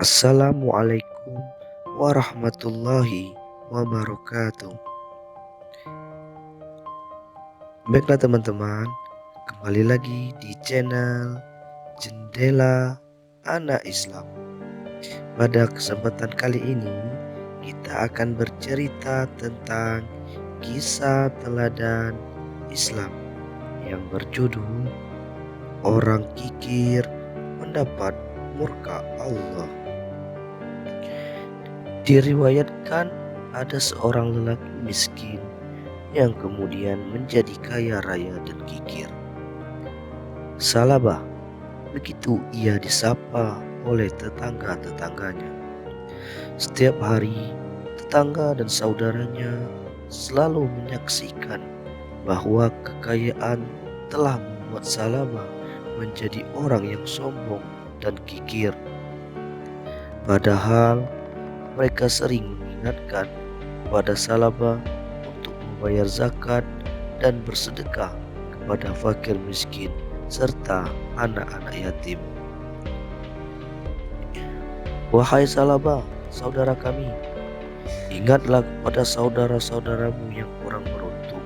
Assalamualaikum warahmatullahi wabarakatuh. Baiklah teman-teman, kembali lagi di channel Jendela Anak Islam. Pada kesempatan kali ini kita akan bercerita tentang kisah teladan Islam yang berjudul Orang Kikir Mendapat Murka Allah. Diriwayatkan ada seorang lelaki miskin yang kemudian menjadi kaya raya dan kikir. Salabah, begitu ia disapa oleh tetangga-tetangganya. Setiap hari, tetangga dan saudaranya selalu menyaksikan bahwa kekayaan telah membuat Salabah menjadi orang yang sombong dan kikir. Padahal mereka sering mengingatkan kepada Salabah untuk membayar zakat dan bersedekah kepada fakir miskin serta anak-anak yatim. Wahai Salabah, saudara kami, ingatlah kepada saudara-saudaramu yang kurang beruntung.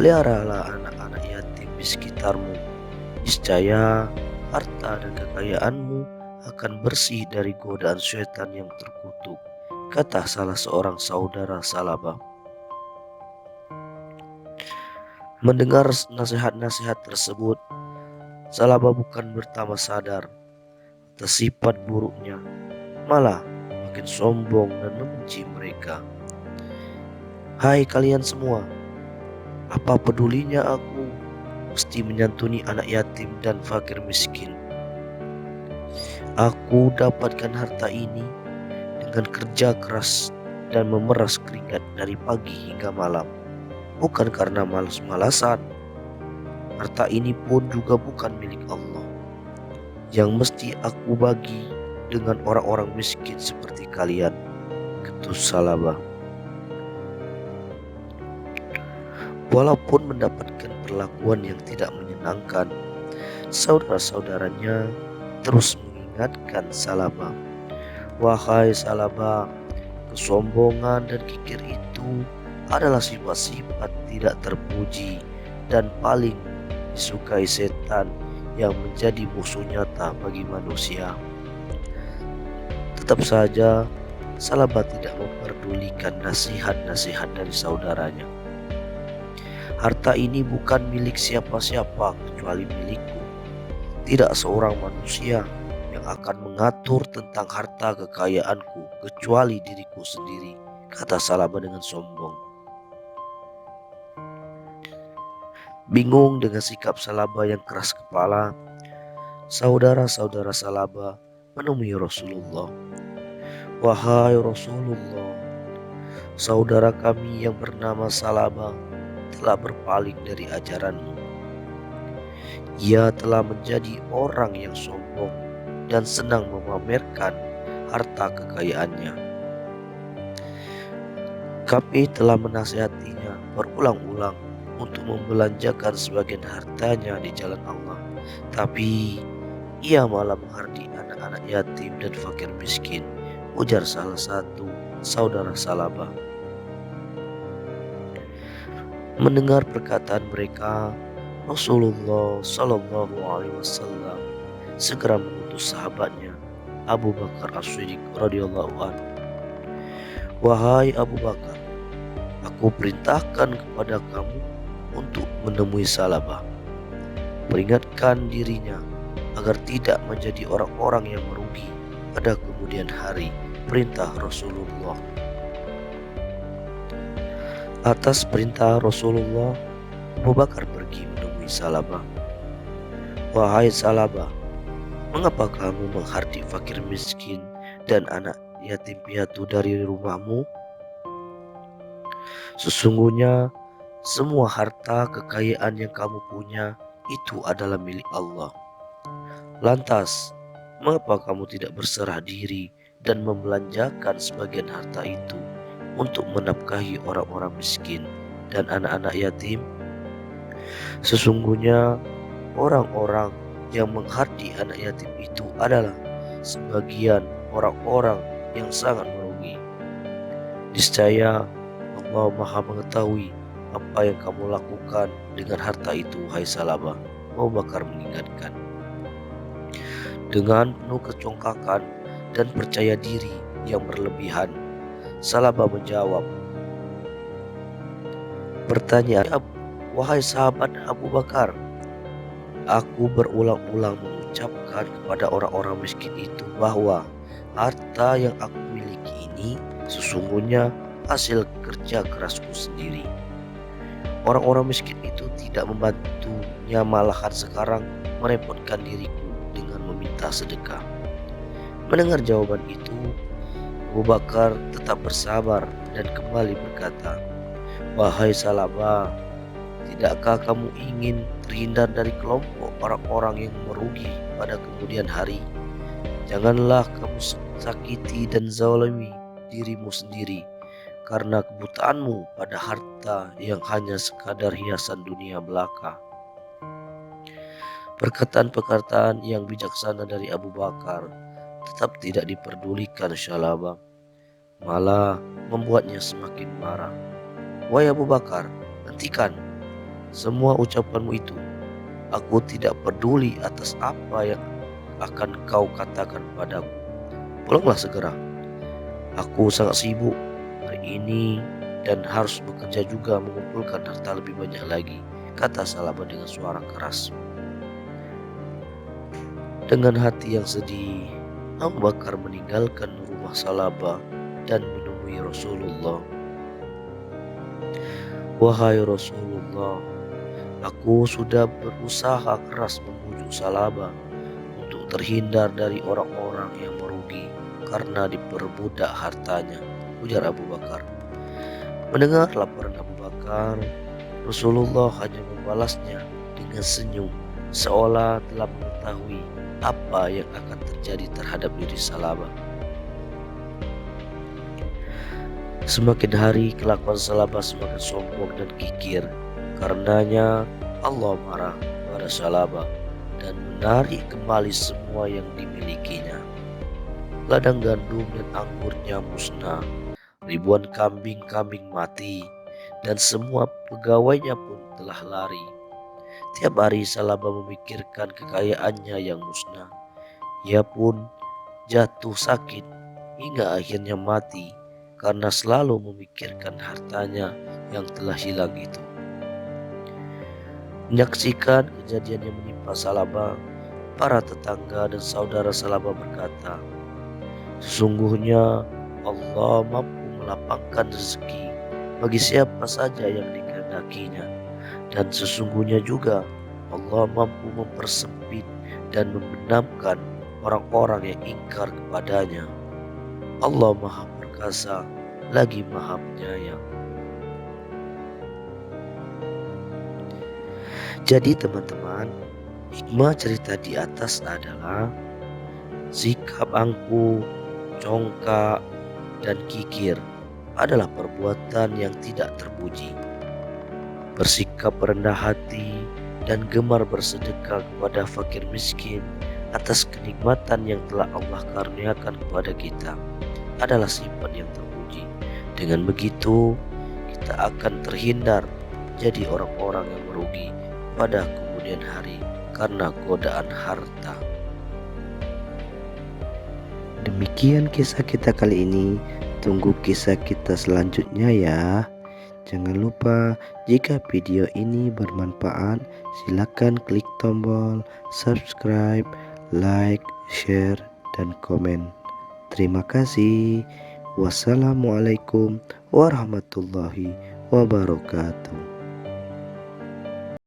Peliharalah anak-anak yatim di sekitarmu. Niscaya harta dan kekayaanmu akan bersih dari godaan syaitan yang terkutuk, kata salah seorang saudara Salabah. Mendengar nasihat-nasihat tersebut, Salabah bukan bertambah sadar atas sifat buruknya, malah makin sombong dan membenci mereka. Hai kalian semua, apa pedulinya aku mesti menyantuni anak yatim dan fakir miskin? Aku dapatkan harta ini dengan kerja keras dan memeras keringat dari pagi hingga malam, bukan karena malas-malasan. Harta ini pun juga bukan milik Allah, yang mesti aku bagi dengan orang-orang miskin seperti kalian, ketus Salabah. Walaupun mendapatkan perlakuan yang tidak menyenangkan, saudara-saudaranya terus mengingatkan Salabah. Wahai Salabah, kesombongan dan kikir itu adalah sifat-sifat tidak terpuji dan paling disukai setan yang menjadi musuh nyata bagi manusia. Tetap saja, Salabah tidak memperdulikan nasihat-nasihat dari saudaranya. Harta ini bukan milik siapa-siapa kecuali milikku. Tidak seorang manusia yang akan mengatur tentang harta kekayaanku kecuali diriku sendiri, kata Salabah dengan sombong. Bingung dengan sikap Salabah yang keras kepala, saudara-saudara Salabah menemui Rasulullah. Wahai Rasulullah, saudara kami yang bernama Salabah telah berpaling dari ajaranmu. Ia telah menjadi orang yang sombong dan senang memamerkan harta kekayaannya. Kami telah menasihatinya berulang-ulang untuk membelanjakan sebagian hartanya di jalan Allah, tapi ia malah menghardik anak-anak yatim dan fakir miskin, ujar salah satu saudara Salabah. Mendengar perkataan mereka, Rasulullah Shallallahu Alaihi Wasallam segera mengutus sahabatnya Abu Bakar As-Siddiq radhiyallahu anhu. Wahai Abu Bakar, aku perintahkan kepada kamu untuk menemui Salabah. Peringatkan dirinya agar tidak menjadi orang-orang yang merugi pada kemudian hari, perintah Rasulullah. Atas perintah Rasulullah, Abu Bakar pergi menemui Salabah. Wahai Salabah, mengapa kamu menghardik fakir miskin dan anak yatim piatu dari rumahmu? Sesungguhnya semua harta kekayaan yang kamu punya itu adalah milik Allah. Lantas, mengapa kamu tidak berserah diri dan membelanjakan sebagian harta itu untuk menafkahi orang-orang miskin dan anak-anak yatim? Sesungguhnya orang-orang yang menghardik anak yatim itu adalah sebagian orang-orang yang sangat merugi. Niscaya Allah Maha mengetahui apa yang kamu lakukan dengan harta itu, hai Salabah. Abu Bakar mengingatkan. Dengan penuh kecongkakan dan percaya diri yang berlebihan, Salabah menjawab pertanyaan, wahai sahabat Abu Bakar, aku berulang-ulang mengucapkan kepada orang-orang miskin itu bahwa harta yang aku miliki ini sesungguhnya hasil kerja kerasku sendiri. Orang-orang miskin itu tidak membantunya, malahan sekarang merepotkan diriku dengan meminta sedekah. Mendengar jawaban itu, Abu Bakar tetap bersabar dan kembali berkata, wahai Salabah, tidakkah kamu ingin terhindar dari kelompok orang-orang yang merugi pada kemudian hari? Janganlah kamu sakiti dan zalimi dirimu sendiri karena kebutaanmu pada harta yang hanya sekadar hiasan dunia belaka. Perkataan-perkataan yang bijaksana dari Abu Bakar tetap tidak diperdulikan Salabah, malah membuatnya semakin marah. Wahai Abu Bakar, hentikan semua ucapanmu itu. Aku tidak peduli atas apa yang akan kau katakan padaku. Pulanglah segera. Aku sangat sibuk hari ini dan harus bekerja juga mengumpulkan harta lebih banyak lagi, kata Salabah dengan suara keras. Dengan hati yang sedih, Abu Bakar meninggalkan rumah Salabah dan menemui Rasulullah. Wahai Rasulullah, aku sudah berusaha keras membujuk Salabah untuk terhindar dari orang-orang yang merugi karena diperbudak hartanya, ujar Abu Bakar. Mendengar laporan Abu Bakar, Rasulullah hanya membalasnya dengan senyum, seolah telah mengetahui apa yang akan terjadi terhadap diri Salabah. Semakin hari kelakuan Salabah semakin sombong dan kikir. Karenanya Allah marah pada Salabah dan menarik kembali semua yang dimilikinya. Ladang gandum dan anggurnya musnah, ribuan kambing-kambing mati, dan semua pegawainya pun telah lari. Tiap hari Salabah memikirkan kekayaannya yang musnah. Ia pun jatuh sakit hingga akhirnya mati karena selalu memikirkan hartanya yang telah hilang itu. Menyaksikan kejadian yang menimpa Salabah, para tetangga dan saudara Salabah berkata, sesungguhnya Allah mampu melapangkan rezeki bagi siapa saja yang dikehendakinya, dan sesungguhnya juga Allah mampu mempersempit dan membenamkan orang-orang yang ingkar kepadanya. Allah Maha Perkasa lagi Maha Penyayang. Jadi teman-teman, hikmah cerita di atas adalah sikap angkuh, congkak, dan kikir adalah perbuatan yang tidak terpuji. Bersikap rendah hati dan gemar bersedekah kepada fakir miskin atas kenikmatan yang telah Allah karuniakan kepada kita adalah sifat yang terpuji. Dengan begitu, kita akan terhindar jadi orang-orang yang merugi pada kemudian hari karena godaan harta. Demikian kisah kita kali ini. Tunggu kisah kita selanjutnya ya. Jangan lupa, jika video ini bermanfaat, silakan klik tombol subscribe, like, share, dan komen. Terima kasih. Wassalamualaikum warahmatullahi wabarakatuh.